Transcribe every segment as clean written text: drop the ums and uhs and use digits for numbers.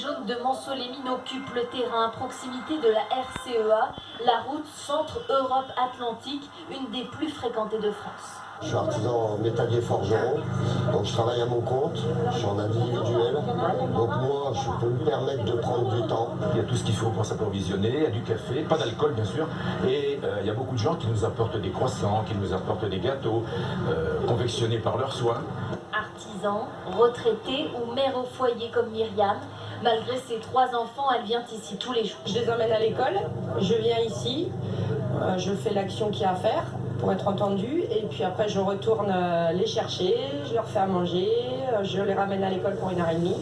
jaunes de Montsolémine occupent le terrain à proximité de la RCEA, la route Centre-Europe-Atlantique, une des plus fréquentées de France. Je suis artisan métallier forgeron, donc je travaille à mon compte, je suis en individuel, donc moi je peux me permettre de prendre du temps. Il y a tout ce qu'il faut pour s'approvisionner, il y a du café, pas d'alcool bien sûr, et il y a beaucoup de gens qui nous apportent des croissants, qui nous apportent des gâteaux, confectionnés par leurs soins. Artisans, retraités ou mères au foyer comme Myriam, malgré ses 3 enfants, elle vient ici tous les jours. Je les emmène à l'école, je viens ici, je fais l'action qu'il y a à faire pour être entendue, et puis après je retourne les chercher, je leur fais à manger, je les ramène à l'école pour 1h30.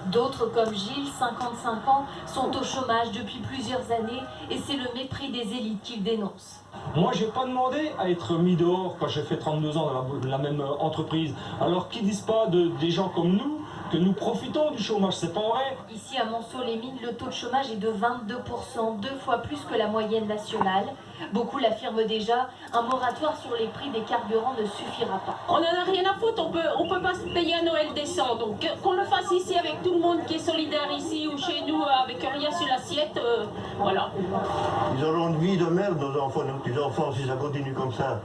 D'autres, comme Gilles, 55 ans, sont au chômage depuis plusieurs années et c'est le mépris des élites qu'il dénonce. Moi, j'ai pas demandé à être mis dehors quand j'ai fait 32 ans dans la même entreprise. Alors qu'ils disent pas des gens comme nous que nous profitons du chômage, c'est pas vrai. Ici à Montceau-les-Mines, le taux de chômage est de 22%, 2 fois plus que la moyenne nationale. Beaucoup l'affirment déjà, un moratoire sur les prix des carburants ne suffira pas. On en a rien à foutre, on peut pas se payer un Noël décent, donc qu'on le fasse ici avec tout le monde qui est solidaire ici ou chez nous avec rien sur l'assiette, voilà. Ils auront une vie de merde, nos enfants, nos petits-enfants, si ça continue comme ça.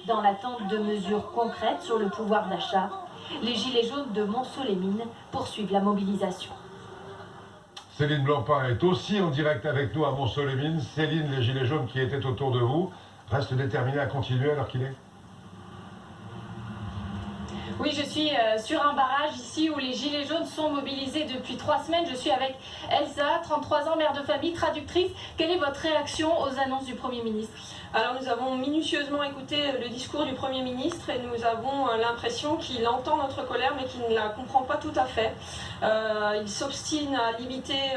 Dans l'attente de mesures concrètes sur le pouvoir d'achat, les Gilets jaunes de Montceau-les-Mines poursuivent la mobilisation. Céline Blancpain est aussi en direct avec nous à Montceau-les-Mines. Céline, les Gilets jaunes qui étaient autour de vous restent déterminés à continuer alors qu'il est? Oui, je suis sur un barrage ici où les Gilets jaunes sont mobilisés depuis 3 semaines. Je suis avec Elsa, 33 ans, mère de famille, traductrice. Quelle est votre réaction aux annonces du Premier ministre? Alors nous avons minutieusement écouté le discours du Premier ministre et nous avons l'impression qu'il entend notre colère mais qu'il ne la comprend pas tout à fait. Il s'obstine à limiter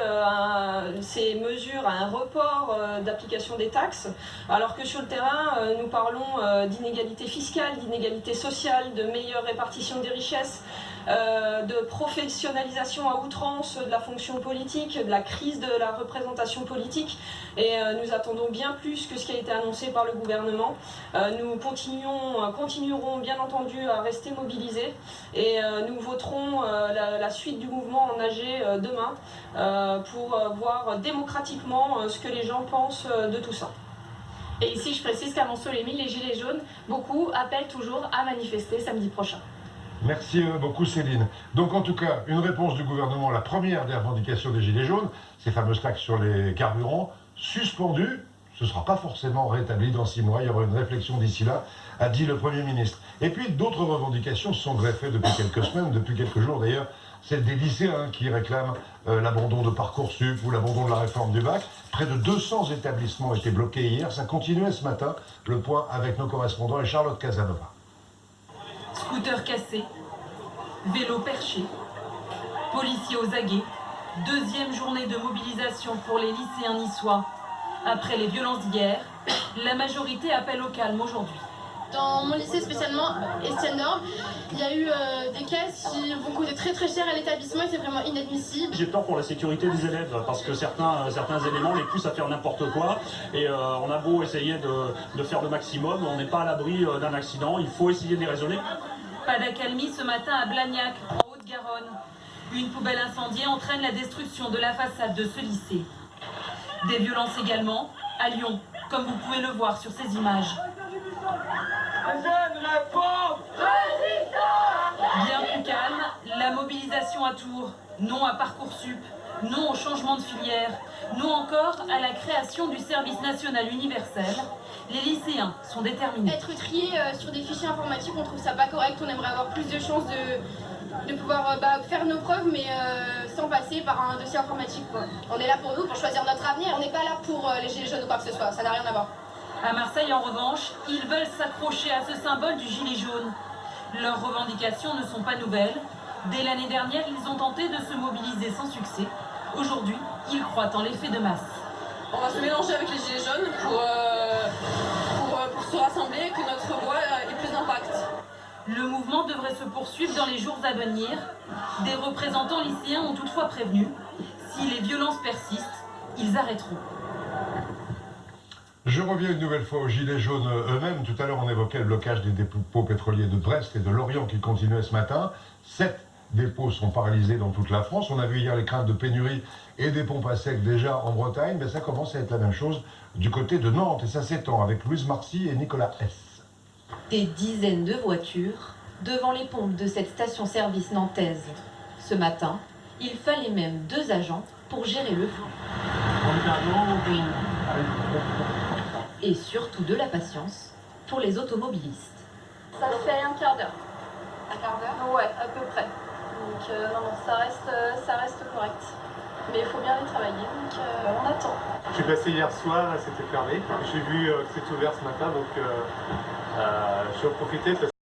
ces mesures à un report d'application des taxes, alors que sur le terrain nous parlons d'inégalité fiscale, d'inégalité sociale, de meilleure répartition des richesses, de professionnalisation à outrance de la fonction politique, de la crise de la représentation politique, et nous attendons bien plus que ce qui a été annoncé par le gouvernement. Nous continuerons bien entendu à rester mobilisés et nous voterons la suite du mouvement en AG demain pour voir démocratiquement ce que les gens pensent de tout ça. Et ici, je précise qu'à Montceau-les-Mines, les Gilets jaunes, beaucoup appellent toujours à manifester samedi prochain. Merci beaucoup Céline. Donc en tout cas, une réponse du gouvernement, la première des revendications des Gilets jaunes, ces fameuses taxes sur les carburants, suspendues, ce ne sera pas forcément rétabli dans 6 mois, il y aura une réflexion d'ici là, a dit le Premier ministre. Et puis d'autres revendications se sont greffées depuis quelques semaines, depuis quelques jours d'ailleurs, celle des lycéens qui réclament l'abandon de Parcoursup ou l'abandon de la réforme du bac. Près de 200 établissements étaient bloqués hier, ça continuait ce matin, le point avec nos correspondants et Charlotte Casanova. Scooter cassé, vélo perché, policiers aux aguets, 2e journée de mobilisation pour les lycéens niçois. Après les violences d'hier, la majorité appelle au calme aujourd'hui. Dans mon lycée spécialement, Estienne d'Or, il y a eu des caisses qui vont coûter très très cher à l'établissement et c'est vraiment inadmissible. J'ai peur pour la sécurité des élèves parce que certains éléments les poussent à faire n'importe quoi et on a beau essayer de faire le maximum, on n'est pas à l'abri d'un accident, il faut essayer de les raisonner. Pas d'accalmie ce matin à Blagnac, en Haute-Garonne. Une poubelle incendiée entraîne la destruction de la façade de ce lycée. Des violences également à Lyon, comme vous pouvez le voir sur ces images. Bien plus calme, la mobilisation à Tours. Non à Parcoursup, non au changement de filière, non encore à la création du service national universel. Les lycéens sont déterminés. Être triés sur des fichiers informatiques, on trouve ça pas correct, on aimerait avoir plus de chances de pouvoir faire nos preuves, mais sans passer par un dossier informatique, quoi. On est là pour nous, pour choisir notre avenir, on n'est pas là pour les gilets jaunes ou quoi que ce soit, ça n'a rien à voir. À Marseille, en revanche, ils veulent s'accrocher à ce symbole du gilet jaune. Leurs revendications ne sont pas nouvelles. Dès l'année dernière, ils ont tenté de se mobiliser sans succès. Aujourd'hui, ils croient en l'effet de masse. On va se mélanger avec les gilets jaunes pour se rassembler et que notre voix ait plus d'impact. Le mouvement devrait se poursuivre dans les jours à venir. Des représentants lycéens ont toutefois prévenu, si les violences persistent, ils arrêteront. Je reviens une nouvelle fois aux Gilets jaunes eux-mêmes. Tout à l'heure, on évoquait le blocage des dépôts pétroliers de Brest et de Lorient qui continuait ce matin. 7 dépôts sont paralysés dans toute la France. On a vu hier les craintes de pénurie et des pompes à sec déjà en Bretagne, mais ça commence à être la même chose du côté de Nantes et ça s'étend avec Louise Marcy et Nicolas S. Des dizaines de voitures devant les pompes de cette station-service nantaise. Ce matin, il fallait même 2 agents pour gérer le flux. Et surtout de la patience pour les automobilistes. Ça fait un quart d'heure. Un quart d'heure? Ouais, à peu près. Donc non, ça reste correct. Mais il faut bien les travailler, donc on attend. Je suis passé hier soir, c'était fermé. J'ai vu que c'était ouvert ce matin, donc j'ai profité.